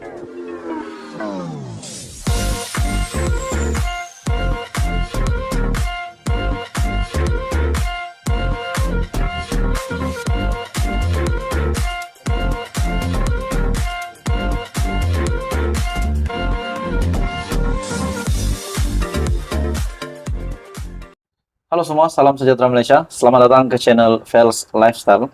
Halo semua, salam sejahtera Malaysia. Selamat datang ke channel Fels Lifestyle.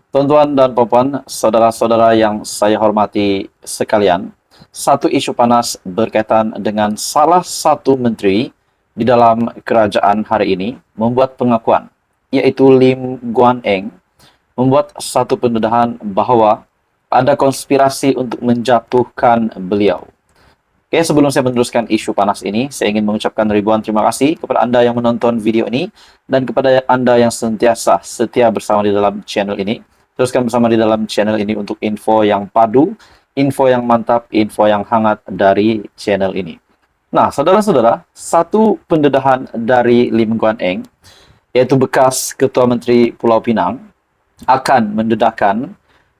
Tuan-tuan dan puan-puan, saudara-saudara yang saya hormati sekalian, satu isu panas berkaitan dengan salah satu menteri di dalam kerajaan hari ini membuat pengakuan, yaitu Lim Guan Eng, membuat satu pendedahan bahawa ada konspirasi untuk menjatuhkan beliau. Oke, sebelum saya meneruskan isu panas ini, saya ingin mengucapkan ribuan terima kasih kepada Anda yang menonton video ini dan kepada Anda yang sentiasa setia bersama di dalam channel ini. Teruskan bersama di dalam channel ini untuk info yang padu, info yang mantap, info yang hangat dari channel ini. Nah, saudara-saudara, satu pendedahan dari Lim Guan Eng, yaitu bekas Ketua Menteri Pulau Pinang, akan mendedahkan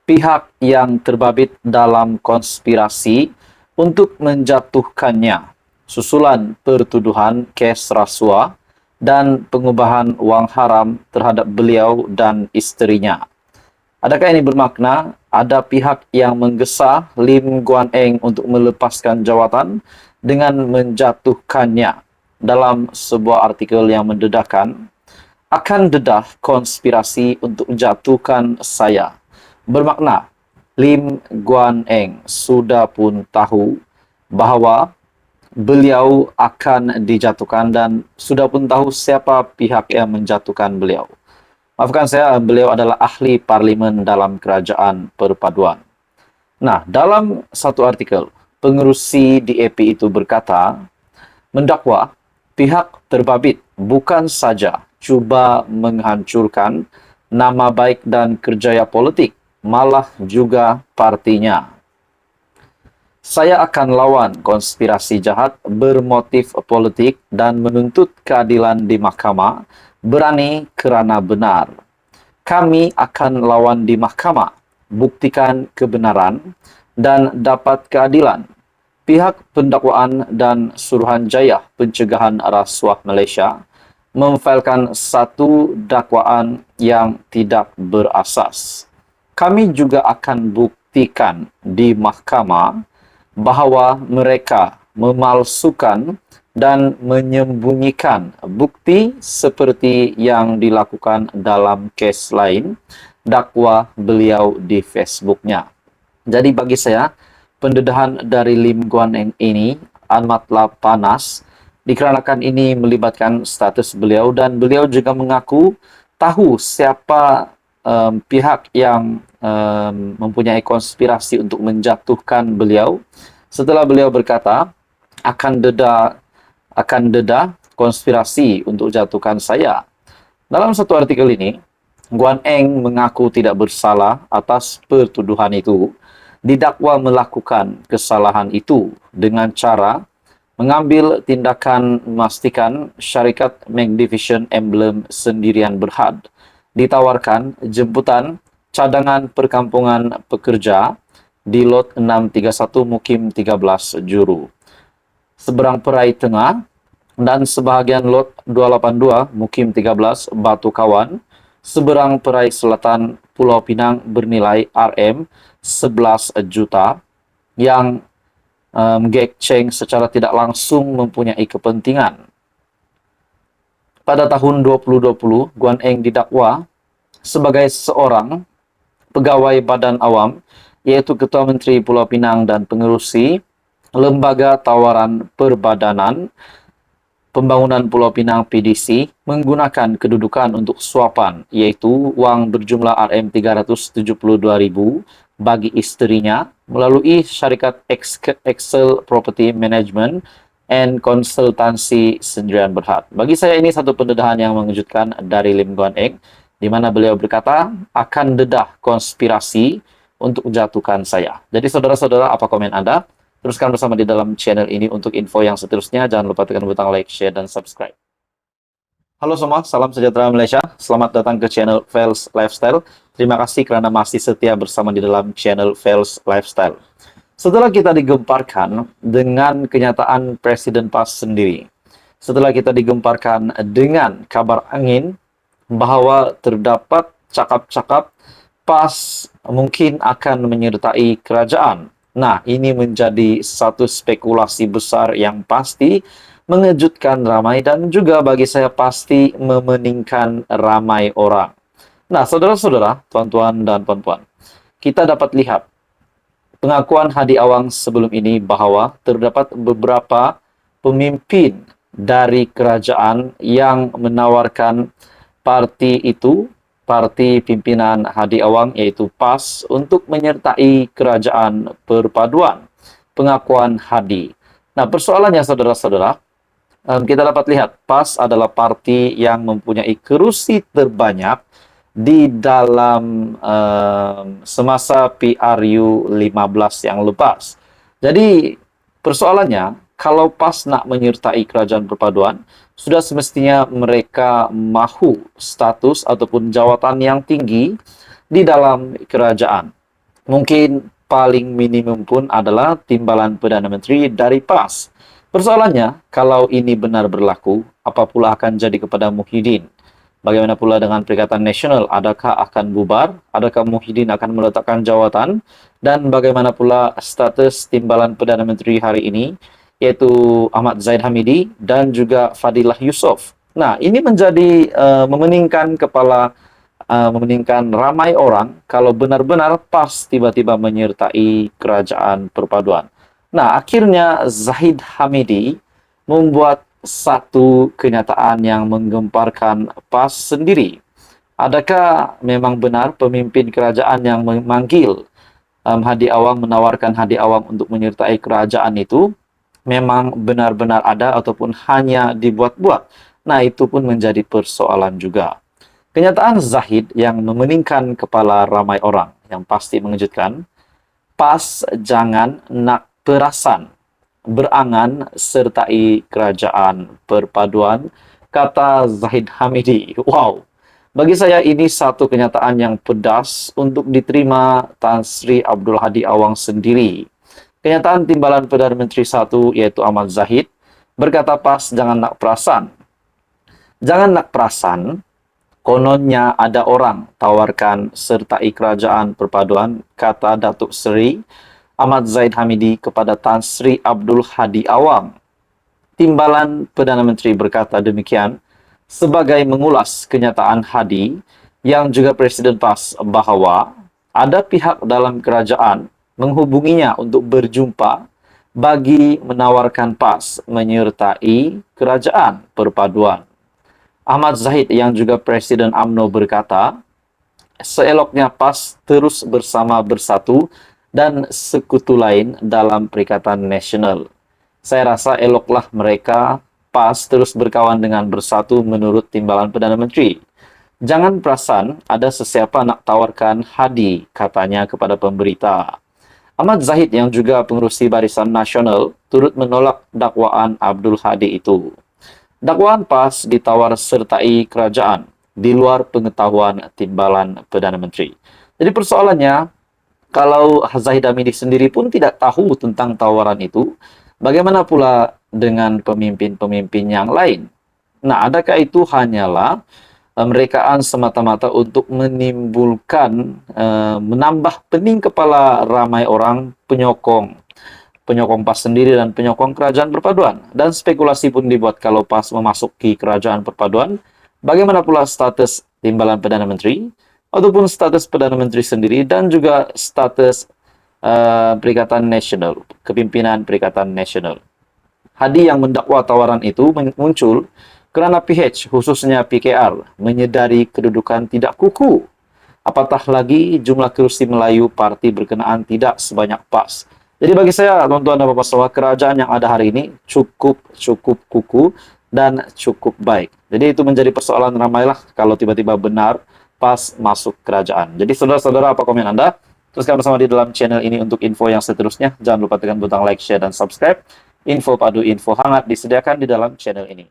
pihak yang terbabit dalam konspirasi untuk menjatuhkannya susulan pertuduhan kes rasuah dan pengubahan wang haram terhadap beliau dan isterinya. Adakah ini bermakna ada pihak yang menggesa Lim Guan Eng untuk melepaskan jawatan dengan menjatuhkannya? Dalam sebuah artikel yang mendedahkan, akan dedah konspirasi untuk menjatuhkan saya. Bermakna Lim Guan Eng sudah pun tahu bahawa beliau akan dijatuhkan dan sudah pun tahu siapa pihak yang menjatuhkan beliau. Maafkan saya, beliau adalah ahli parlimen dalam kerajaan perpaduan. Nah, dalam satu artikel, pengerusi DAP itu berkata, mendakwa pihak terbabit bukan saja cuba menghancurkan nama baik dan kerjaya politik, malah juga partinya. Saya akan lawan konspirasi jahat bermotif politik dan menuntut keadilan di mahkamah, berani kerana benar. Kami akan lawan di mahkamah, buktikan kebenaran dan dapat keadilan. Pihak pendakwaan dan Suruhanjaya Pencegahan Rasuah Malaysia memfailkan satu dakwaan yang tidak berasas. Kami juga akan buktikan di mahkamah bahawa mereka memalsukan dan menyembunyikan bukti seperti yang dilakukan dalam kes lain dakwa beliau di Facebooknya. Jadi bagi saya, pendedahan dari Lim Guan Eng ini amatlah panas dikarenakan ini melibatkan status beliau dan beliau juga mengaku tahu siapa pihak yang mempunyai konspirasi untuk menjatuhkan beliau setelah beliau berkata akan dedah konspirasi untuk jatuhkan saya. Dalam satu artikel ini, Guan Eng mengaku tidak bersalah atas pertuduhan itu, didakwa melakukan kesalahan itu dengan cara mengambil tindakan memastikan syarikat Magnificent Emblem Sendirian Berhad ditawarkan jemputan cadangan perkampungan pekerja di lot 631 Mukim 13 Juru, seberang Perai Tengah, dan sebahagian lot 282 Mukim 13 Batu Kawan, seberang Perai Selatan Pulau Pinang bernilai RM 11 juta yang Gek Cheng secara tidak langsung mempunyai kepentingan. Pada tahun 2020, Guan Eng didakwa sebagai seorang pegawai badan awam, yaitu Ketua Menteri Pulau Pinang dan pengerusi Lembaga Tawaran Perbadanan Pembangunan Pulau Pinang PDC menggunakan kedudukan untuk suapan, yaitu wang berjumlah RM372,000 bagi isterinya melalui syarikat Excel Property Management and Konsultansi Sendirian Berhad. Bagi saya ini satu pendedahan yang mengejutkan dari Lim Guan Eng, di mana beliau berkata akan dedah konspirasi untuk menjatuhkan saya. Jadi saudara-saudara, apa komen Anda? Teruskan bersama di dalam channel ini untuk info yang seterusnya. Jangan lupa tekan butang like, share, dan subscribe. Halo semua, salam sejahtera Malaysia. Selamat datang ke channel Fels Lifestyle. Terima kasih kerana masih setia bersama di dalam channel Fels Lifestyle. Setelah kita digemparkan dengan kenyataan Presiden PAS sendiri, setelah kita digemparkan dengan kabar angin bahwa terdapat cakap-cakap PAS mungkin akan menyertai kerajaan. Nah, ini menjadi satu spekulasi besar yang pasti mengejutkan ramai dan juga bagi saya pasti memeningkan ramai orang. Nah, saudara-saudara, tuan-tuan dan puan-puan, kita dapat lihat pengakuan Hadi Awang sebelum ini bahwa terdapat beberapa pemimpin dari kerajaan yang menawarkan parti itu, parti pimpinan Hadi Awang yaitu PAS, untuk menyertai kerajaan perpaduan. Pengakuan Hadi. Nah, persoalannya saudara-saudara, kita dapat lihat PAS adalah parti yang mempunyai kerusi terbanyak di dalam semasa PRU 15 yang lepas. Jadi persoalannya, kalau PAS nak menyertai kerajaan perpaduan, sudah semestinya mereka mahu status ataupun jawatan yang tinggi di dalam kerajaan. Mungkin paling minimum pun adalah timbalan Perdana Menteri dari PAS. Persoalannya, kalau ini benar berlaku, apa pula akan jadi kepada Muhyiddin? Bagaimana pula dengan Perikatan Nasional? Adakah akan bubar? Adakah Muhyiddin akan meletakkan jawatan? Dan bagaimana pula status timbalan Perdana Menteri hari ini, yaitu Ahmad Zahid Hamidi dan juga Fadilah Yusof. Nah, ini menjadi memeningkan ramai orang kalau benar-benar PAS tiba-tiba menyertai kerajaan perpaduan. Nah, akhirnya Zahid Hamidi membuat satu kenyataan yang menggemparkan PAS sendiri. Adakah memang benar pemimpin kerajaan yang memanggil Hadi Awang, menawarkan Hadi Awang untuk menyertai kerajaan itu memang benar-benar ada ataupun hanya dibuat-buat? Nah, itu pun menjadi persoalan juga. Kenyataan Zahid yang memeningkan kepala ramai orang yang pasti mengejutkan. PAS jangan nak perasan berangan sertai kerajaan perpaduan, kata Zahid Hamidi. Wow, bagi saya ini satu kenyataan yang pedas untuk diterima Tan Sri Abdul Hadi Awang sendiri. Kenyataan timbalan Perdana Menteri satu yaitu Ahmad Zahid berkata PAS jangan nak perasan. Jangan nak perasan, kononnya ada orang tawarkan sertai kerajaan perpaduan, kata Datuk Seri Ahmad Zahid Hamidi kepada Tan Sri Abdul Hadi Awang. Timbalan Perdana Menteri berkata demikian sebagai mengulas kenyataan Hadi yang juga Presiden PAS bahwa ada pihak dalam kerajaan menghubunginya untuk berjumpa bagi menawarkan PAS menyertai kerajaan perpaduan. Ahmad Zahid yang juga Presiden UMNO berkata, seeloknya PAS terus bersatu dan sekutu lain dalam Perikatan Nasional. Saya rasa eloklah mereka PAS terus berkawan dengan bersatu menurut timbalan Perdana Menteri. Jangan perasan ada sesiapa nak tawarkan Hadi, katanya kepada pemberita. Ahmad Zahid yang juga pengerusi Barisan Nasional turut menolak dakwaan Abdul Hadi itu. Dakwaan PAS ditawar sertai kerajaan di luar pengetahuan timbalan Perdana Menteri. Jadi persoalannya, kalau Zahid Hamidi sendiri pun tidak tahu tentang tawaran itu, bagaimana pula dengan pemimpin-pemimpin yang lain? Nah, adakah itu hanyalah merekaan semata-mata untuk menimbulkan, menambah pening kepala ramai orang penyokong PAS sendiri dan penyokong kerajaan perpaduan? Dan spekulasi pun dibuat kalau PAS memasuki kerajaan perpaduan, bagaimana pula status timbalan Perdana Menteri, ataupun status Perdana Menteri sendiri dan juga status Perikatan Nasional, kepimpinan Perikatan Nasional. Hadi yang mendakwa tawaran itu muncul kerana PH, khususnya PKR, menyedari kedudukan tidak kukuh. Apatah lagi jumlah kerusi Melayu parti berkenaan tidak sebanyak PAS. Jadi bagi saya, tuan-tuan dan puan-puan, kerajaan yang ada hari ini cukup kukuh dan cukup baik. Jadi itu menjadi persoalan ramailah kalau tiba-tiba benar PAS masuk kerajaan. Jadi saudara-saudara, apa komen Anda? Teruskan bersama di dalam channel ini untuk info yang seterusnya. Jangan lupa tekan butang like, share, dan subscribe. Info padu, info hangat disediakan di dalam channel ini.